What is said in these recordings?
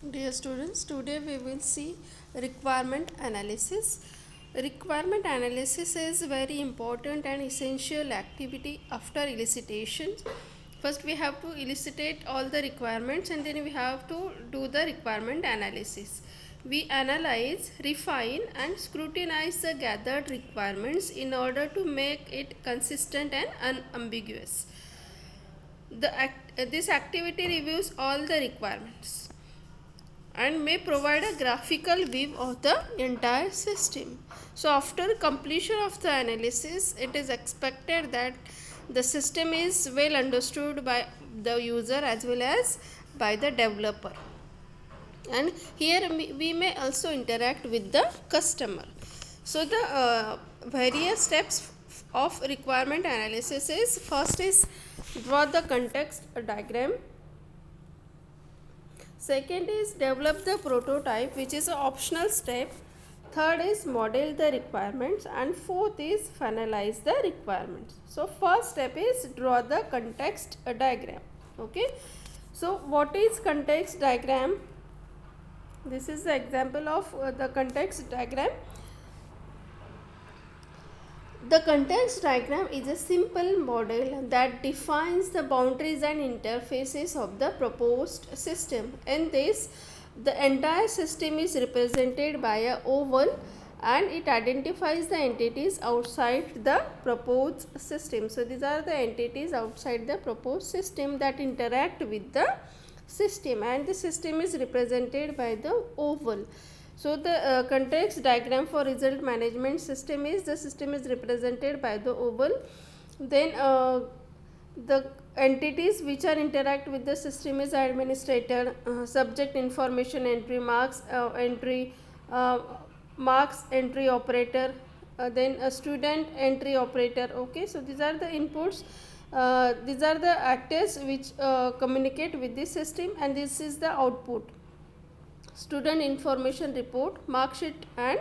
Dear students, today we will see requirement analysis. Requirement analysis is very important and essential activity after elicitation. First we have to elicitate all the requirements and then we have to do the requirement analysis. We analyze, refine and scrutinize the gathered requirements in order to make it consistent and unambiguous. This activity reviews all the requirements and may provide a graphical view of the entire system. So after completion of the analysis, it is expected that the system is well understood by the user as well as by the developer. And here we may also interact with the customer. So the various steps of requirement analysis is: first is draw the context diagram. Second is develop the prototype, which is an optional step. Third is model the requirements, and fourth is finalize the requirements. So first step is draw the context diagram. Okay. So what is context diagram? This is the example of the context diagram. The context diagram is a simple model that defines the boundaries and interfaces of the proposed system. In this, the entire system is represented by a oval and it identifies the entities outside the proposed system. So these are the entities outside the proposed system that interact with the system, and the system is represented by the oval. So the context diagram for result management system is, the system is represented by the oval. Then the entities which are interact with the system is administrator, subject information entry, marks entry operator, then a student entry operator. Okay, so these are the inputs. These are the actors which communicate with the system, and this is the output: student information report, mark sheet and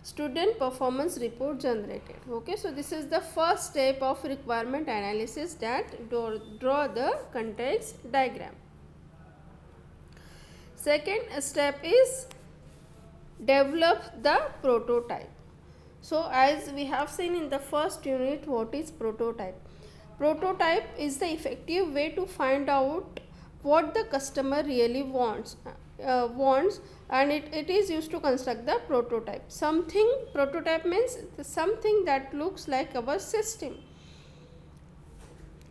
student performance report generated. Okay, so this is the first step of requirement analysis, that draw the context diagram. Second step is develop the prototype. So as we have seen in the first unit, what is prototype? Prototype is the effective way to find out what the customer really wants, and it is used to construct the prototype. Prototype means something that looks like our system.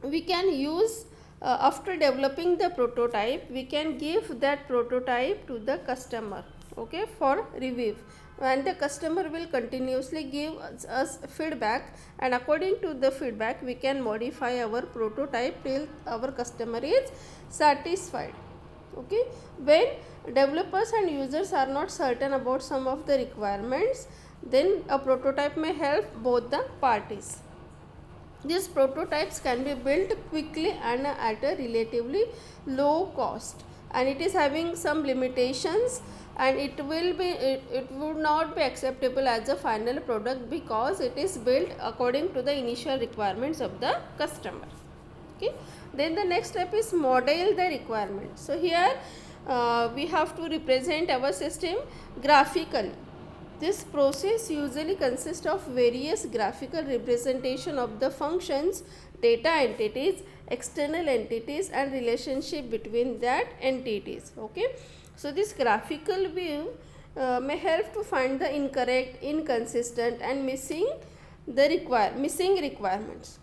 We can use, after developing the prototype, we can give that prototype to the customer, okay, for review, and the customer will continuously give us feedback, and according to the feedback we can modify our prototype till our customer is satisfied. Okay, when developers and users are not certain about some of the requirements, then a prototype may help both the parties. These prototypes can be built quickly and at a relatively low cost, and it is having some limitations, and it would not be acceptable as a final product because it is built according to the initial requirements of the customer. Okay, then the next step is model the requirements. So here we have to represent our system graphically. This process usually consists of various graphical representation of the functions, data entities, external entities and relationship between that entities. Okay, so this graphical view may help to find the incorrect, inconsistent and missing requirements.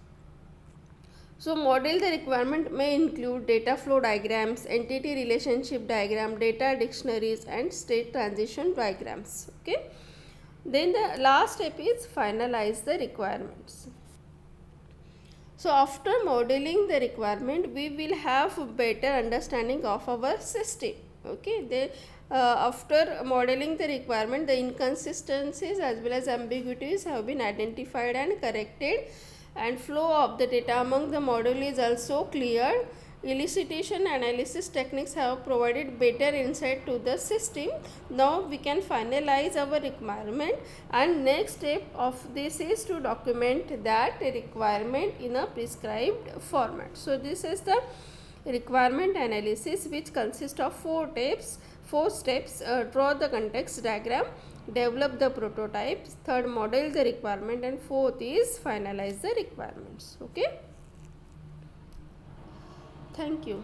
So model the requirement may include data flow diagrams, entity relationship diagram, data dictionaries and state transition diagrams. Okay. Then the last step is finalize the requirements. So after modeling the requirement, we will have better understanding of our system. Okay. Then after modeling the requirement, the inconsistencies as well as ambiguities have been identified and corrected, and flow of the data among the model is also cleared. Elicitation analysis techniques have provided better insight to the system. Now we can finalize our requirement, and next step of this is to document that requirement in a prescribed format. So this is the requirement analysis, which consists of 4 steps. 4 steps: draw the context diagram, develop the prototype, third model the requirement, and fourth is finalize the requirements. Okay, thank you.